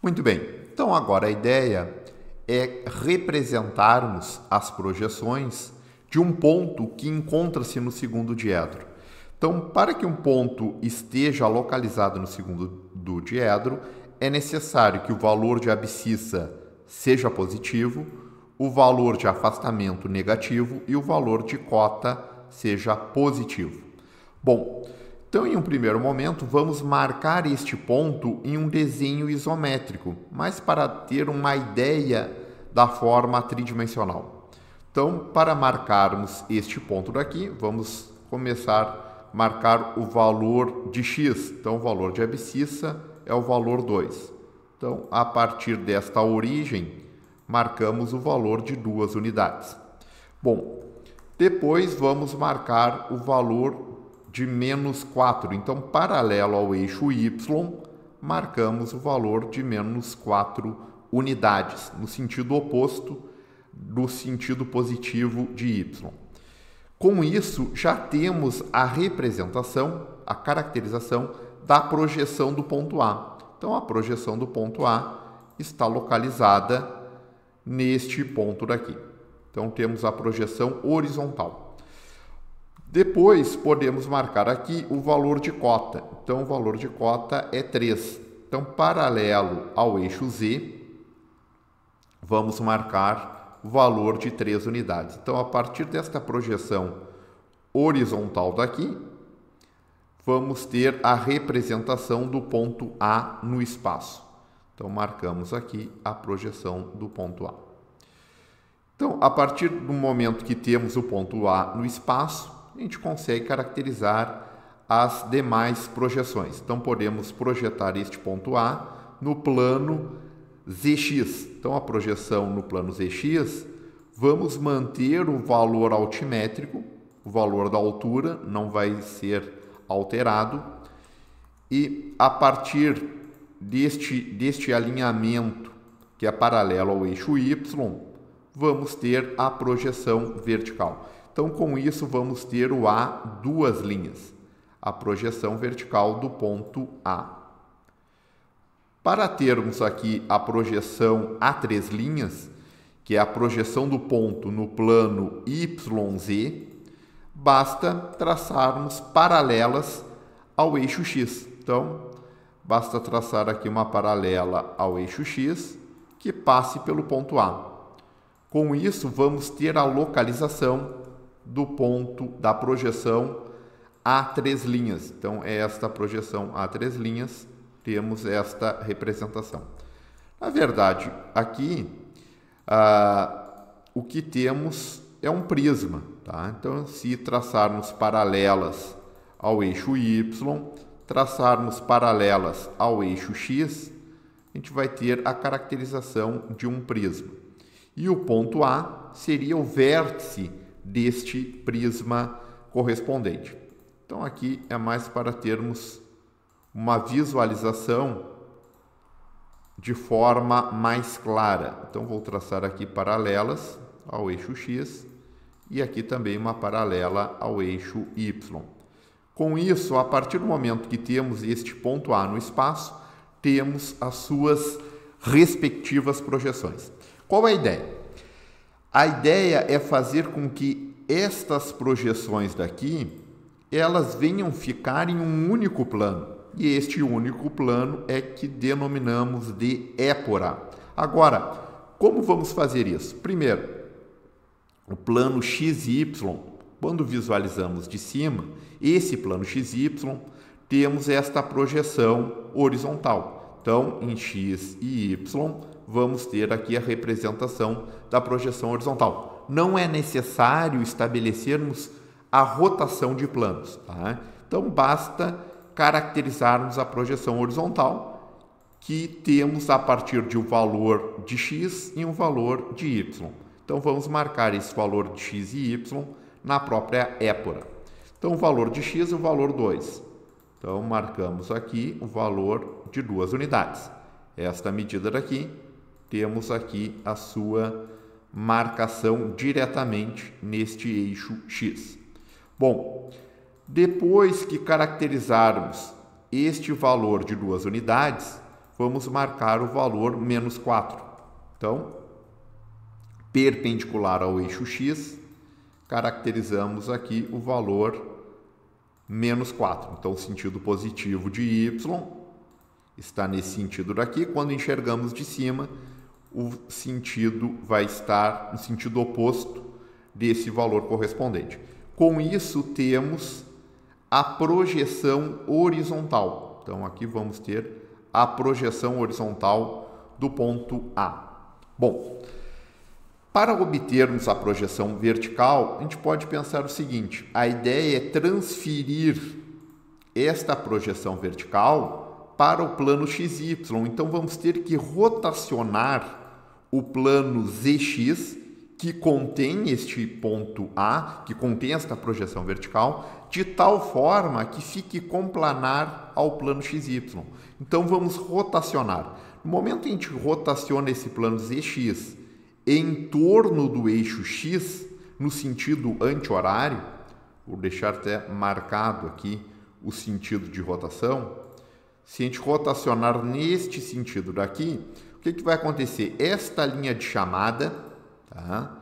Muito bem, então agora a ideia é representarmos as projeções de um ponto que encontra-se no segundo diedro. Então, para que um ponto esteja localizado no segundo do diedro, é necessário que o valor de abscissa seja positivo, o valor de afastamento negativo e o valor de cota seja positivo. Bom, então em um primeiro momento vamos marcar este ponto em um desenho isométrico, mas para ter uma ideia da forma tridimensional. Então, para marcarmos este ponto daqui, vamos começar a marcar o valor de x. Então, o valor de abscissa é o valor 2. Então, a partir desta origem, marcamos o valor de 2 unidades. Bom, depois vamos marcar o valor de menos 4. Então, paralelo ao eixo y, marcamos o valor de menos 4 unidades, no sentido oposto do sentido positivo de y. Com isso, já temos a representação, a caracterização da projeção do ponto A. Então, a projeção do ponto A está localizada neste ponto daqui. Então, temos a projeção horizontal. Depois, podemos marcar aqui o valor de cota. Então, o valor de cota é 3. Então, paralelo ao eixo Z, vamos marcar o valor de 3 unidades. Então, a partir desta projeção horizontal daqui, vamos ter a representação do ponto A no espaço. Então, marcamos aqui a projeção do ponto A. Então, a partir do momento que temos o ponto A no espaço, a gente consegue caracterizar as demais projeções. Então, podemos projetar este ponto A no plano ZX. Então, a projeção no plano ZX, vamos manter o valor altimétrico, o valor da altura não vai ser alterado. E a partir deste alinhamento, que é paralelo ao eixo Y, vamos ter a projeção vertical. Então, com isso, vamos ter o A duas linhas, a projeção vertical do ponto A. Para termos aqui a projeção a 3 linhas, que é a projeção do ponto no plano YZ, basta traçarmos paralelas ao eixo X. Então, basta traçar aqui uma paralela ao eixo X que passe pelo ponto A. Com isso, vamos ter a localização do ponto da projeção a 3 linhas. Então, é esta projeção a 3 linhas, temos esta representação. Na verdade, aqui, o que temos é um prisma. Tá? Então, se traçarmos paralelas ao eixo Y, traçarmos paralelas ao eixo X, a gente vai ter a caracterização de um prisma. E o ponto A seria o vértice deste prisma correspondente. Então, aqui é mais para termos uma visualização de forma mais clara. Então, vou traçar aqui paralelas ao eixo X e aqui também uma paralela ao eixo Y. Com isso, a partir do momento que temos este ponto A no espaço, temos as suas respectivas projeções. Qual é a ideia? A ideia é fazer com que estas projeções daqui, elas venham ficar em um único plano. E este único plano é que denominamos de épora. Agora, como vamos fazer isso? Primeiro, o plano XY, quando visualizamos de cima, esse plano XY, temos esta projeção horizontal. Então, em X e Y, vamos ter aqui a representação da projeção horizontal. Não é necessário estabelecermos a rotação de planos. Tá? Então, basta caracterizarmos a projeção horizontal, que temos a partir de um valor de x e um valor de y. Então, vamos marcar esse valor de x e y na própria épora. Então, o valor de x é o valor 2. Então, marcamos aqui o valor de 2 unidades. Esta medida daqui, temos aqui a sua marcação diretamente neste eixo x. Bom, depois que caracterizarmos este valor de 2 unidades, vamos marcar o valor menos 4. Então, perpendicular ao eixo X, caracterizamos aqui o valor menos 4. Então, o sentido positivo de Y está nesse sentido daqui. Quando enxergamos de cima, o sentido vai estar no sentido oposto desse valor correspondente. Com isso, temos a projeção horizontal. Então, aqui vamos ter a projeção horizontal do ponto A. Bom, para obtermos a projeção vertical, a gente pode pensar o seguinte: a ideia é transferir esta projeção vertical para o plano XY. Então, vamos ter que rotacionar o plano ZX, que contém este ponto A, que contém esta projeção vertical, de tal forma que fique complanar ao plano XY. Então, vamos rotacionar. No momento em que a gente rotaciona esse plano ZX em torno do eixo X, no sentido anti-horário, vou deixar até marcado aqui o sentido de rotação. Se a gente rotacionar neste sentido daqui, o que vai acontecer? Esta linha de chamada, tá?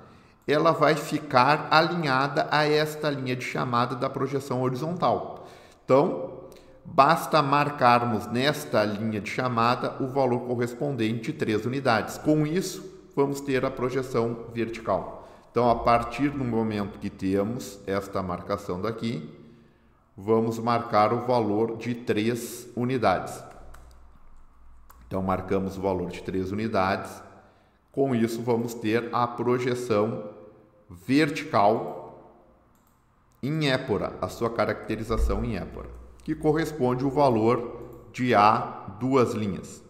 Ela vai ficar alinhada a esta linha de chamada da projeção horizontal. Então, basta marcarmos nesta linha de chamada o valor correspondente de 3 unidades. Com isso, vamos ter a projeção vertical. Então, a partir do momento que temos esta marcação daqui, vamos marcar o valor de 3 unidades. Então, marcamos o valor de 3 unidades. Com isso, vamos ter a projeção vertical em épora, a sua caracterização em épora, que corresponde ao valor de A, 2 linhas.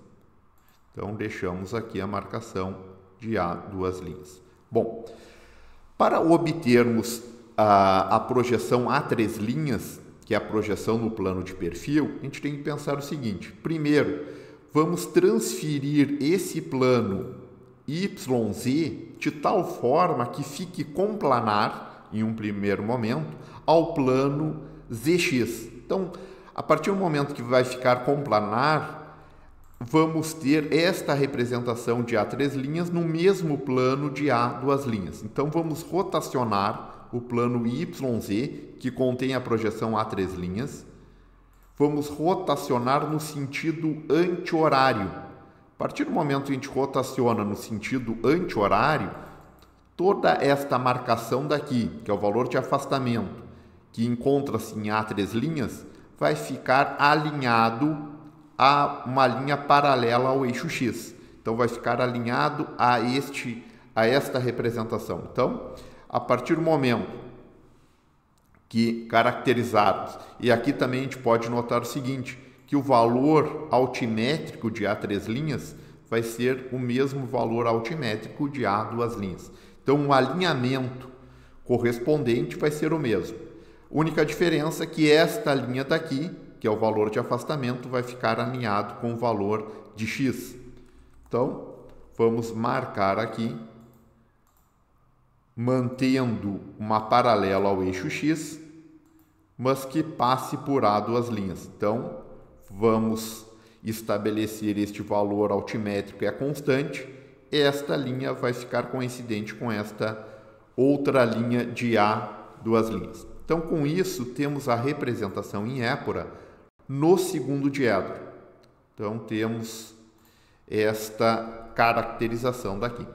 Então, deixamos aqui a marcação de A, 2 linhas. Bom, para obtermos a projeção a 3 linhas, que é a projeção no plano de perfil, a gente tem que pensar o seguinte: primeiro, vamos transferir esse plano YZ de tal forma que fique complanar, em um primeiro momento, ao plano ZX. Então, a partir do momento que vai ficar complanar, vamos ter esta representação de A 3 linhas no mesmo plano de A 2 linhas. Então, vamos rotacionar o plano YZ, que contém a projeção A 3 linhas. Vamos rotacionar no sentido anti-horário. A partir do momento que a gente rotaciona no sentido anti-horário, toda esta marcação daqui, que é o valor de afastamento, que encontra-se em A 3 linhas, vai ficar alinhado a uma linha paralela ao eixo X. Então, vai ficar alinhado a esta representação. Então, a partir do momento que caracterizarmos, e aqui também a gente pode notar o seguinte, que o valor altimétrico de A 3 linhas vai ser o mesmo valor altimétrico de A 2 linhas. Então, o alinhamento correspondente vai ser o mesmo. Única diferença é que esta linha daqui, que é o valor de afastamento, vai ficar alinhado com o valor de X. Então, vamos marcar aqui, mantendo uma paralela ao eixo X, mas que passe por A 2 linhas. Então, vamos estabelecer este valor altimétrico é constante. Esta linha vai ficar coincidente com esta outra linha de A 2 linhas. Então, com isso, temos a representação em épora no segundo diedro. Então, temos esta caracterização daqui.